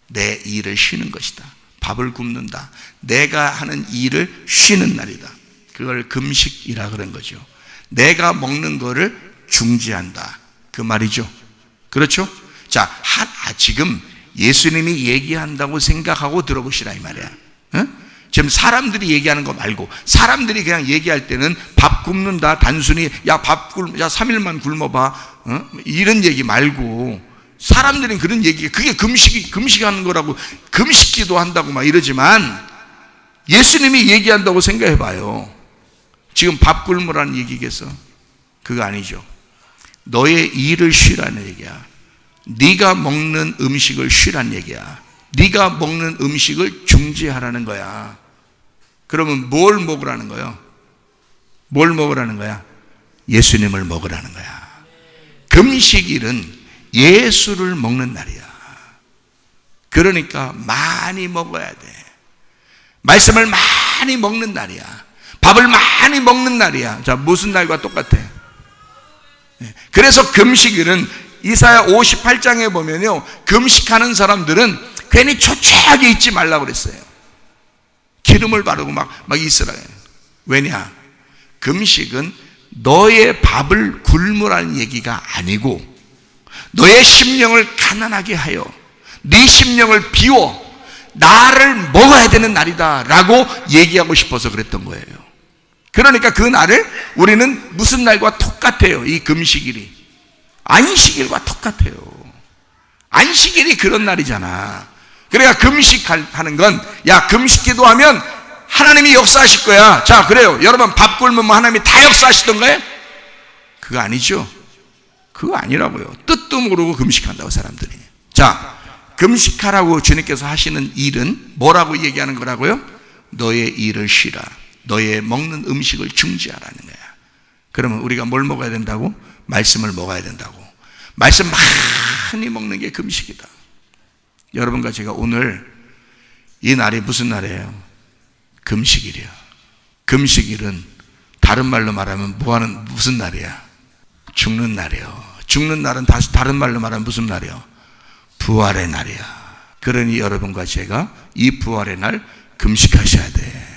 내 일을 쉬는 것이다. 밥을 굶는다, 내가 하는 일을 쉬는 날이다. 그걸 금식이라 그런 거죠. 내가 먹는 거를 중지한다, 그 말이죠. 그렇죠? 자, 지금 예수님이 얘기한다고 생각하고 들어보시라, 이 말이야. 지금 사람들이 얘기하는 거 말고, 사람들이 그냥 얘기할 때는 밥 굶는다, 단순히 야 3일만 굶어봐, 이런 얘기 말고, 사람들은 그런 얘기, 그게 금식하는 거라고, 금식기도 한다고 막 이러지만 예수님이 얘기한다고 생각해 봐요. 지금 밥 굶으라는 얘기겠어? 그거 아니죠. 너의 일을 쉬라는 얘기야. 네가 먹는 음식을 쉬란 얘기야. 네가 먹는 음식을 중지하라는 거야. 그러면 뭘 먹으라는 거예요? 뭘 먹으라는 거야? 예수님을 먹으라는 거야. 금식일은 예수를 먹는 날이야. 그러니까 많이 먹어야 돼. 말씀을 많이 먹는 날이야. 밥을 많이 먹는 날이야. 자, 무슨 날과 똑같아? 그래서 금식일은 이사야 58장에 보면요, 금식하는 사람들은 괜히 초췌하게 있지 말라고 그랬어요. 기름을 바르고 막 있으라. 왜냐? 금식은 너의 밥을 굶으라는 얘기가 아니고 너의 심령을 가난하게 하여 네 심령을 비워 나를 먹어야 되는 날이다 라고 얘기하고 싶어서 그랬던 거예요. 그러니까 그 날을 우리는 무슨 날과 똑같아요. 이 금식일이 안식일과 똑같아요. 안식일이 그런 날이잖아. 그러니까 금식하는 건, 야, 금식 기도하면 하나님이 역사하실 거야. 자, 그래요. 여러분 밥 굶으면 하나님이 다 역사하시던 거예요? 그거 아니죠. 그거 아니라고요. 뜻도 모르고 금식한다고 사람들이. 자, 금식하라고 주님께서 하시는 일은 뭐라고 얘기하는 거라고요? 너의 일을 쉬라. 너의 먹는 음식을 중지하라는 거야. 그러면 우리가 뭘 먹어야 된다고? 말씀을 먹어야 된다고. 말씀 많이 먹는 게 금식이다. 여러분과 제가 오늘 이 날이 무슨 날이에요? 금식일이야. 금식일은 다른 말로 말하면 무슨 날이야? 죽는 날이에요. 죽는 날은 다른 말로 말하면 무슨 날이에요? 부활의 날이야. 그러니 여러분과 제가 이 부활의 날 금식하셔야 돼.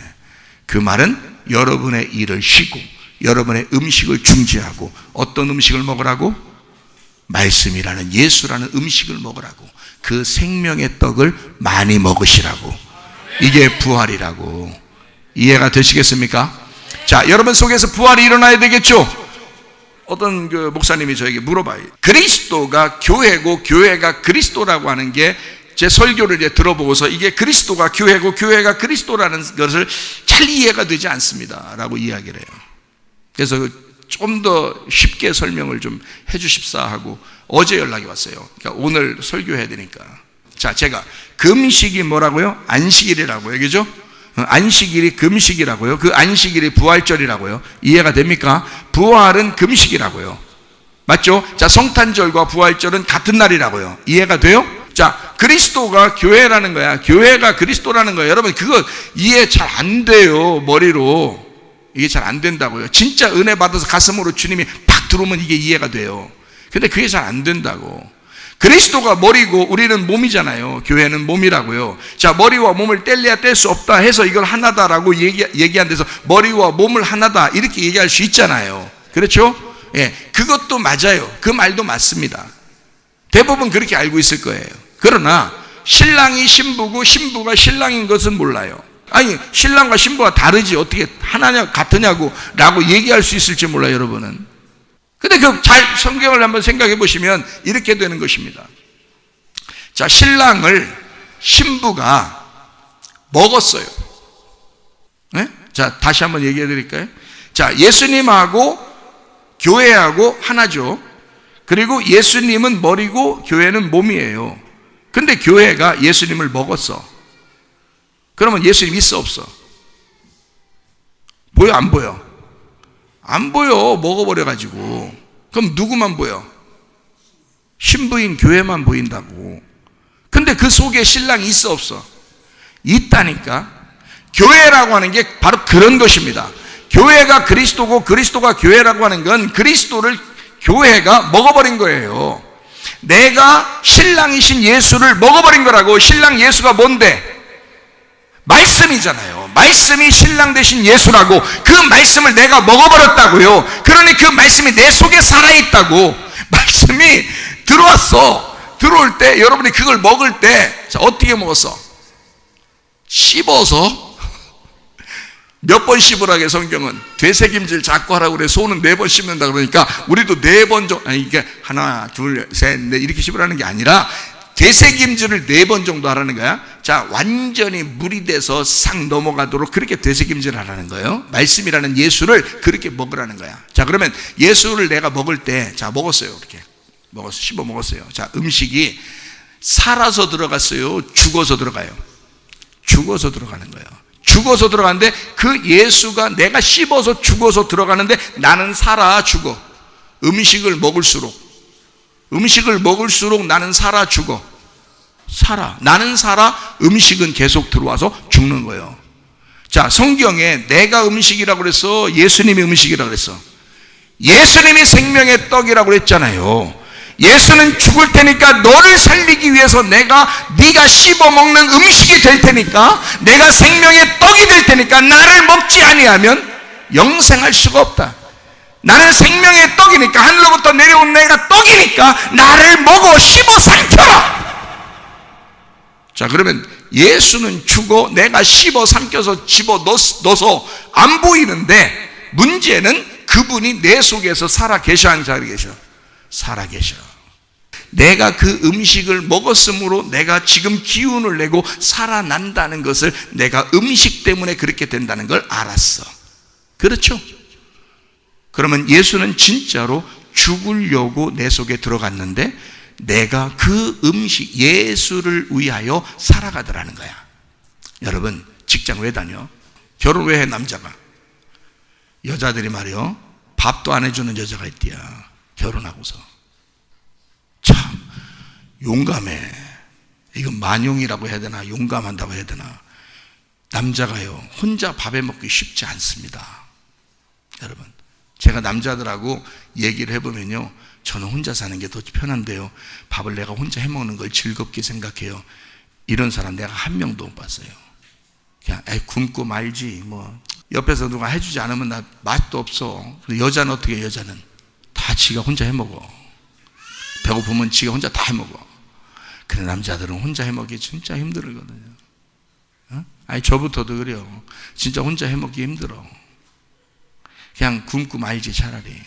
그 말은 여러분의 일을 쉬고 여러분의 음식을 중지하고 어떤 음식을 먹으라고? 말씀이라는 예수라는 음식을 먹으라고. 그 생명의 떡을 많이 먹으시라고. 이게 부활이라고. 이해가 되시겠습니까? 자, 여러분 속에서 부활이 일어나야 되겠죠? 어떤 그 목사님이 저에게 물어봐요. 그리스도가 교회고 교회가 그리스도라고 하는 게 제 설교를 이제 들어보고서 이게 그리스도가 교회고 교회가 그리스도라는 것을 잘 이해가 되지 않습니다 라고 이야기를 해요. 그래서 좀 더 쉽게 설명을 좀 해주십사 하고 어제 연락이 왔어요. 그러니까 오늘 설교해야 되니까. 자, 제가 금식이 뭐라고요? 안식일이라고요. 그죠? 안식일이 금식이라고요. 그 안식일이 부활절이라고요. 이해가 됩니까? 부활은 금식이라고요. 맞죠? 자, 성탄절과 부활절은 같은 날이라고요. 이해가 돼요? 자, 그리스도가 교회라는 거야. 교회가 그리스도라는 거야. 여러분 그거 이해 잘 안 돼요. 머리로. 이게 잘 안 된다고요. 진짜 은혜 받아서 가슴으로 주님이 팍 들어오면 이게 이해가 돼요. 근데 그게 잘 안 된다고. 그리스도가 머리고 우리는 몸이잖아요. 교회는 몸이라고요. 자, 머리와 몸을 뗄래야 뗄 수 없다 해서 이걸 하나다라고 얘기한 데서 머리와 몸을 하나다 이렇게 얘기할 수 있잖아요. 그렇죠? 예, 그것도 맞아요. 그 말도 맞습니다. 대부분 그렇게 알고 있을 거예요. 그러나 신랑이 신부고 신부가 신랑인 것은 몰라요. 아니, 신랑과 신부가 다르지 어떻게 하나냐 같으냐고 라고 얘기할 수 있을지 몰라요. 여러분은. 근데 잘 성경을 한번 생각해 보시면 이렇게 되는 것입니다. 자, 신랑을 신부가 먹었어요. 네? 자, 다시 한번 얘기해 드릴까요? 자, 예수님하고 교회하고 하나죠. 그리고 예수님은 머리고 교회는 몸이에요. 근데 교회가 예수님을 먹었어. 그러면 예수님 있어 없어? 보여 안 보여? 안 보여. 먹어버려가지고. 그럼 누구만 보여? 신부인 교회만 보인다고. 근데 그 속에 신랑이 있어 없어? 있다니까. 교회라고 하는 게 바로 그런 것입니다. 교회가 그리스도고 그리스도가 교회라고 하는 건 그리스도를 교회가 먹어버린 거예요. 내가 신랑이신 예수를 먹어버린 거라고. 신랑 예수가 뭔데? 말씀이잖아요. 말씀이 신랑 되신 예수라고. 그 말씀을 내가 먹어버렸다고요. 그러니 그 말씀이 내 속에 살아있다고. 말씀이 들어왔어. 들어올 때 여러분이 그걸 먹을 때 자, 어떻게 먹었어? 씹어서. 몇 번 씹으라게 성경은? 되새김질 자꾸 하라고 그래. 손은 4번 씹는다 그러니까 우리도 4번 정도, 아니 이게 하나 둘 셋 넷 이렇게 씹으라는 게 아니라 되새김질을 4번 정도 하라는 거야. 자, 완전히 물이 돼서 싹 넘어가도록 그렇게 되새김질 하라는 거예요. 말씀이라는 예수를 그렇게 먹으라는 거야. 자, 그러면 예수를 내가 먹을 때, 자, 먹었어요. 이렇게 먹었어. 씹어 먹었어요. 자, 음식이 살아서 들어갔어요? 죽어서 들어가요? 죽어서 들어가는 거예요. 죽어서 들어가는데 그 예수가 내가 씹어서 죽어서 들어가는데 나는 살아 죽어. 음식을 먹을수록 나는 살아 죽어. 살아. 나는 살아. 음식은 계속 들어와서 죽는 거예요. 자, 성경에 내가 음식이라고 그랬어? 예수님이 음식이라고 그랬어? 예수님이 생명의 떡이라고 그랬잖아요. 예수는 죽을 테니까 너를 살리기 위해서 네가 씹어먹는 음식이 될 테니까, 내가 생명의 떡이 될 테니까 나를 먹지 아니하면 영생할 수가 없다. 나는 생명의 떡이니까, 하늘로부터 내려온 내가 떡이니까 나를 먹어 씹어 삼켜라. 자, 그러면 예수는 죽어 내가 씹어 삼켜서 집어 넣어서 안 보이는데 문제는 그분이 내 속에서 살아 계셔, 안 살아 계셔? 살아 계셔. 내가 그 음식을 먹었으므로 내가 지금 기운을 내고 살아난다는 것을 내가 음식 때문에 그렇게 된다는 걸 알았어. 그렇죠? 그러면 예수는 진짜로 죽으려고 내 속에 들어갔는데 내가 그 음식, 예수를 위하여 살아가더라는 거야. 여러분, 직장 왜 다녀? 결혼 왜 해, 남자가? 여자들이 말이요, 밥도 안 해주는 여자가 있대야, 결혼하고서. 참 용감해. 이건 만용이라고 해야 되나, 용감한다고 해야 되나. 남자가요, 혼자 밥해 먹기 쉽지 않습니다. 여러분, 제가 남자들하고 얘기를 해보면요, 저는 혼자 사는 게 더 편한데요, 밥을 내가 혼자 해먹는 걸 즐겁게 생각해요. 이런 사람 내가 한 명도 못 봤어요. 그냥 굶고 말지, 뭐 옆에서 누가 해주지 않으면 나 맛도 없어. 여자는 어떻게 해? 여자는 다 지가 혼자 해먹어. 배고프면 지가 혼자 다 해먹어. 그래, 남자들은 혼자 해먹기 진짜 힘들거든요. 아니, 저부터도 그래요. 진짜 혼자 해먹기 힘들어. 그냥 굶고 말지 차라리.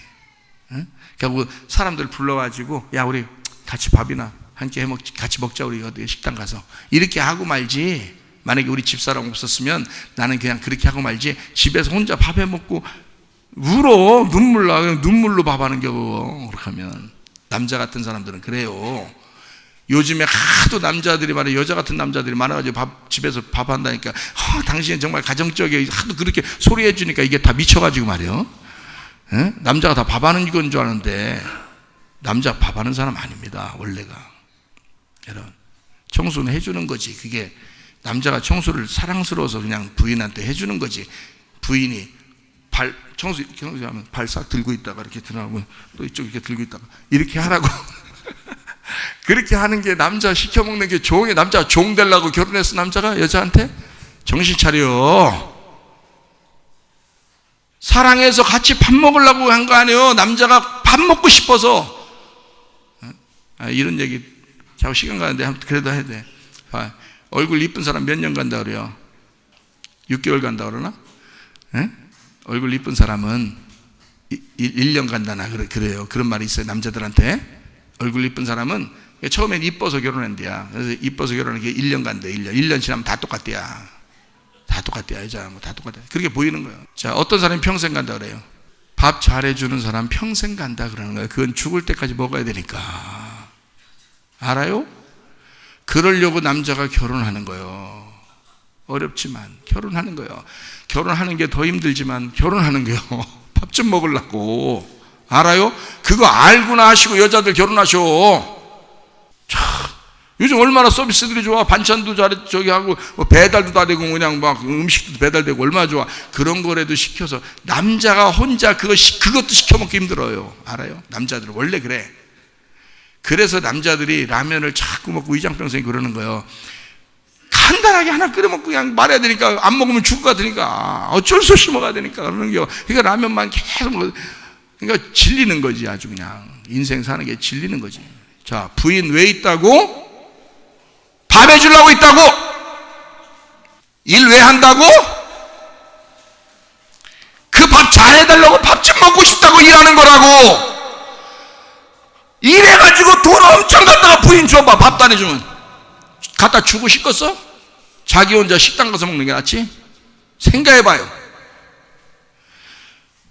그러니까 사람들 불러가지고, 야, 우리 같이 밥이나 한 끼 같이 먹자, 우리 어디 식당 가서. 이렇게 하고 말지. 만약에 우리 집사람 없었으면 나는 그냥 그렇게 하고 말지, 집에서 혼자 밥 해 먹고 울어. 눈물 나. 눈물로 밥하는 겨. 그렇게 하면. 남자 같은 사람들은 그래요. 요즘에 하도 남자들이 말이야, 여자 같은 남자들이 많아가지고 집에서 밥 한다니까, 당신은 정말 가정적이야. 하도 그렇게 소리해 주니까 이게 다 미쳐가지고 말이야. 남자가 다 밥하는 건 줄 아는데 남자 밥하는 사람 아닙니다, 원래가. 여러분, 청소는 해주는 거지. 그게 남자가 청소를 사랑스러워서 그냥 부인한테 해주는 거지. 부인이 청소하면 발 싹 들고 있다가 이렇게 들어가고 또 이쪽 이렇게 들고 있다가 이렇게 하라고. 그렇게 하는 게 남자 시켜먹는 게 종이, 남자가 종 되려고 결혼했어, 남자가 여자한테? 정신 차려. 사랑해서 같이 밥 먹으려고 한 거 아니에요. 남자가 밥 먹고 싶어서. 이런 얘기 자꾸 시간 가는데 그래도 해야 돼. 얼굴 이쁜 사람 몇 년 간다 그래요? 6개월 간다 그러나? 얼굴 이쁜 사람은 1년 간다나 그래요. 그런 말이 있어요, 남자들한테. 얼굴 이쁜 사람은 처음엔 이뻐서 결혼한대야. 그래서 이뻐서 결혼하는 게 1년 간대. 1년 지나면 다 똑같대야. 다 똑같대야. 여자랑 다 똑같대. 그렇게 보이는 거예요. 자, 어떤 사람이 평생 간다 그래요? 밥 잘해주는 사람 평생 간다 그러는 거예요. 그건 죽을 때까지 먹어야 되니까. 알아요? 그러려고 남자가 결혼하는 거예요. 어렵지만 결혼하는 거예요. 결혼하는 게 더 힘들지만 결혼하는 거예요. 밥 좀 먹으려고. 알아요? 그거 알고나 하시고 여자들 결혼하셔. 참, 요즘 얼마나 서비스들이 좋아. 반찬도 저기 하고 배달도 다 되고 그냥 막 음식도 배달되고 얼마나 좋아. 그런 거라도 시켜서. 남자가 혼자 그것도 시켜 먹기 힘들어요. 알아요? 남자들은 원래 그래. 그래서 남자들이 라면을 자꾸 먹고 위장병생이 그러는 거예요. 간단하게 하나 끓여 먹고 그냥 말해야 되니까, 안 먹으면 죽을 것 같으니까 어쩔 수 없이 먹어야 되니까 그러는 거예요. 그러니까 라면만 계속 먹어. 그러니까 질리는 거지. 아주 그냥 인생 사는 게 질리는 거지. 자, 부인 왜 있다고? 밥 해주려고 있다고? 일 왜 한다고? 그 밥 잘해달라고, 밥 좀 먹고 싶다고 일하는 거라고. 이래가지고 돈 엄청 갖다가 부인 줘봐. 밥도 안 해주면 갖다 주고 싶겠어? 자기 혼자 식당 가서 먹는 게 낫지? 생각해봐요.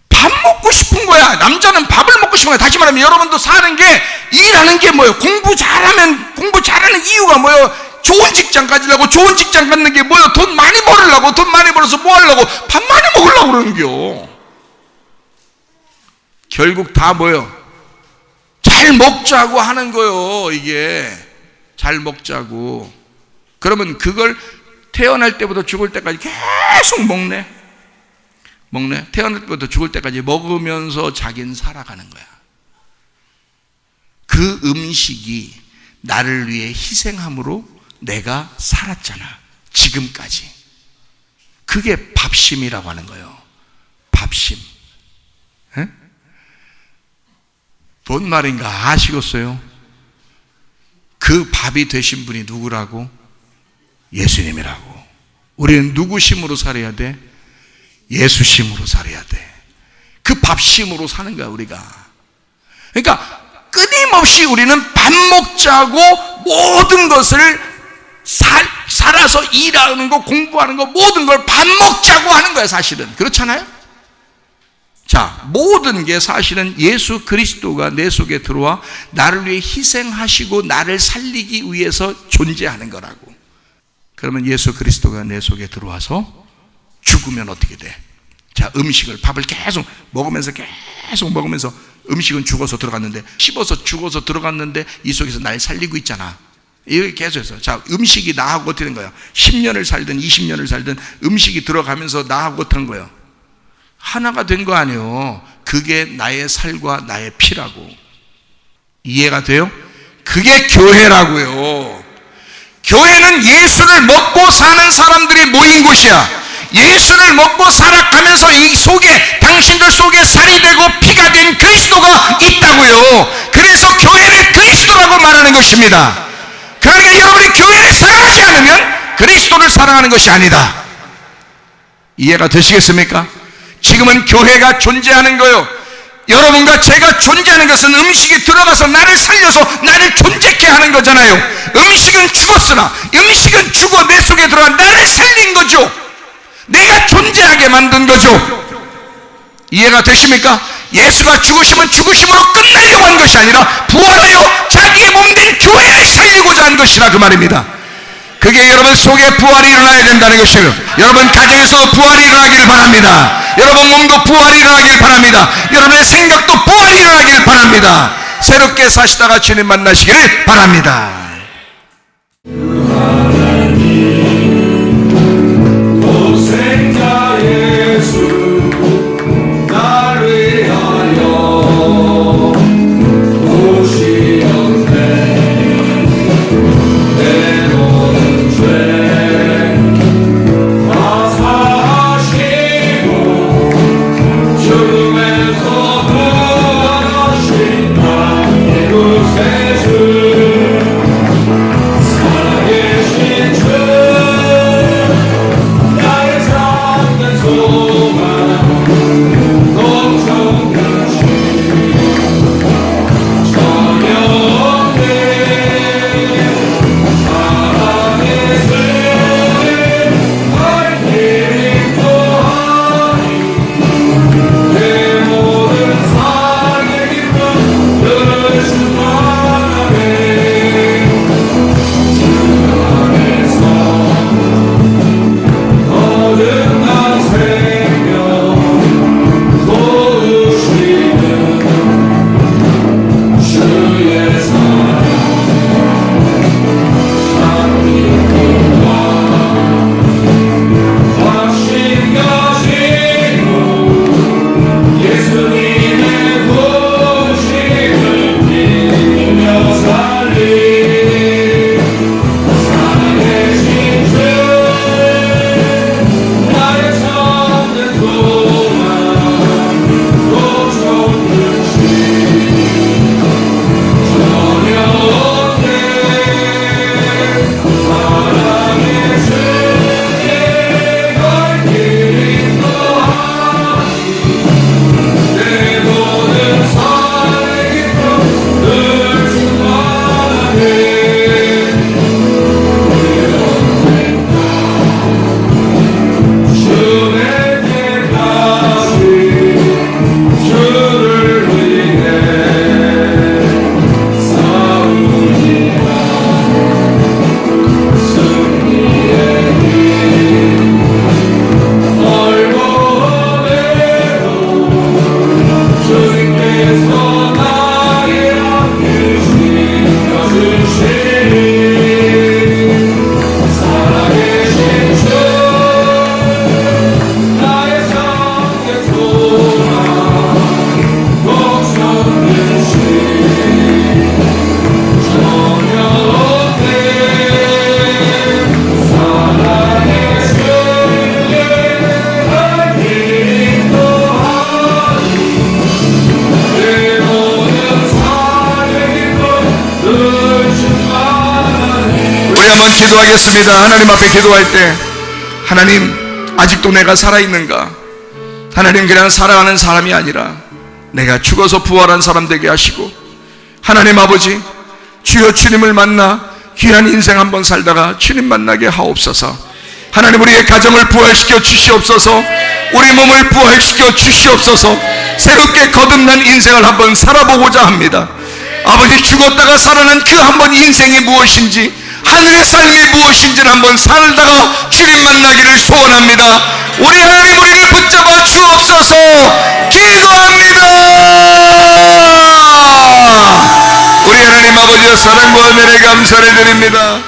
밥 먹고 싶은 거야. 남자는 밥을 먹고 싶은 거야. 다시 말하면 여러분도 사는 게, 일하는 게 뭐예요? 공부 잘하는 이유가 뭐예요? 좋은 직장 가지려고. 좋은 직장 갖는 게 뭐예요? 돈 많이 벌으려고. 돈 많이 벌어서 뭐 하려고? 밥 많이 먹으려고 그러는겨. 결국 다 뭐예요? 잘 먹자고 하는 거예요. 이게 잘 먹자고. 그러면 그걸 태어날 때부터 죽을 때까지 계속 먹네. 태어날 때부터 죽을 때까지 먹으면서 자기는 살아가는 거야. 그 음식이 나를 위해 희생함으로 내가 살았잖아, 지금까지. 그게 밥심이라고 하는 거예요. 밥심. 에? 뭔 말인가 아시겠어요? 그 밥이 되신 분이 누구라고? 예수님이라고. 우리는 누구심으로 살아야 돼? 예수심으로 살아야 돼. 그 밥심으로 사는 거야 우리가. 그러니까 끊임없이 우리는 밥 먹자고 모든 것을 살아서 일하는 거, 공부하는 거, 모든 걸 밥 먹자고 하는 거야 사실은. 그렇잖아요? 자, 모든 게 사실은 예수 그리스도가 내 속에 들어와 나를 위해 희생하시고 나를 살리기 위해서 존재하는 거라고. 그러면 예수 그리스도가 내 속에 들어와서 죽으면 어떻게 돼? 자, 밥을 계속 먹으면서 음식은 죽어서 들어갔는데, 씹어서 죽어서 들어갔는데 이 속에서 날 살리고 있잖아. 이렇게 계속해서. 자, 음식이 나하고 어떻게 된 거야? 10년을 살든 20년을 살든 음식이 들어가면서 나하고 어떻게 된 거예요? 하나가 된 거 아니에요. 그게 나의 살과 나의 피라고. 이해가 돼요? 그게 교회라고요. 교회는 예수를 먹고 사는 사람들이 모인 곳이야. 예수를 먹고 살아가면서 이 속에, 당신들 속에 살이 되고 피가 된 그리스도가 있다고요. 그래서 교회를 그리스도라고 말하는 것입니다. 그러니까 여러분이 교회를 사랑하지 않으면 그리스도를 사랑하는 것이 아니다. 이해가 되시겠습니까? 지금은 교회가 존재하는 거요. 여러분과 제가 존재하는 것은 음식이 들어가서 나를 살려서 나를 존재케 하는 거잖아요. 음식은 죽었으나, 음식은 죽어 내 속에 들어가 나를 살린 거죠. 내가 존재하게 만든 거죠. 이해가 되십니까? 예수가 죽으시면 죽으심으로 끝나려고 한 것이 아니라 부활하여 자기의 몸된 교회를 살리고자 한 것이라 그 말입니다. 그게 여러분 속에 부활이 일어나야 된다는 것이에요. 여러분 가정에서 부활이 일어나길 바랍니다. 여러분 몸도 부활이 일어나길 바랍니다. 여러분의 생각도 부활이 일어나길 바랍니다. 새롭게 사시다가 주님 만나시기를 바랍니다. 독생자 예수 나를 위하여 오시었네. 내 모든 죄 다 사하시고 죽음에서 부활하신 나의 구세주 살아계신 주 나의 참된 소망 걱정같이 전혀 없네. 사랑의 주님 갈 길이 또하니 내 모든 삶의 기쁨 늘 충만하네. 거듭난 생명 도우시는 주의 사랑 상기와 확신 가지고 예수님의 부심을 믿으며 살리 살아계신 주 나의 참된 소망 걱정같이 전혀 없네. 사랑의 주께 갈 길이 또하니 내 모든 삶의 기쁨 늘 충만하네. 주의 때까지 주를 위해 싸우리라. 승리의 힘 얼고 내로 주님께서 나의 앞길 지켜주시니 살아계신 주 나의 참된 소망 걱정듯이 전혀 없네. 사랑의 주께 갈 길이 또하니 내 모든 삶의 기쁨 늘 충만하니. 우리 한번 기도하겠습니다. 하나님 앞에 기도할 때, 하나님 아직도 내가 살아있는가? 하나님 그냥 살아가는 사람이 아니라 내가 죽어서 부활한 사람 되게 하시고, 하나님 아버지 주여 주님을 만나 귀한 인생 한번 살다가 주님 만나게 하옵소서. 하나님 우리의 가정을 부활시켜 주시옵소서. 우리 몸을 부활시켜 주시옵소서. 새롭게 거듭난 인생을 한번 살아보고자 합니다. 아버지 죽었다가 살아난 그 한 번 인생이 무엇인지, 하늘의 삶이 무엇인지를 한번 살다가 주님 만나기를 소원합니다. 우리 하나님 우리를 붙잡아 주옵소서. 기도합니다. 우리 하나님 아버지의 사랑과 은혜를 감사를 드립니다.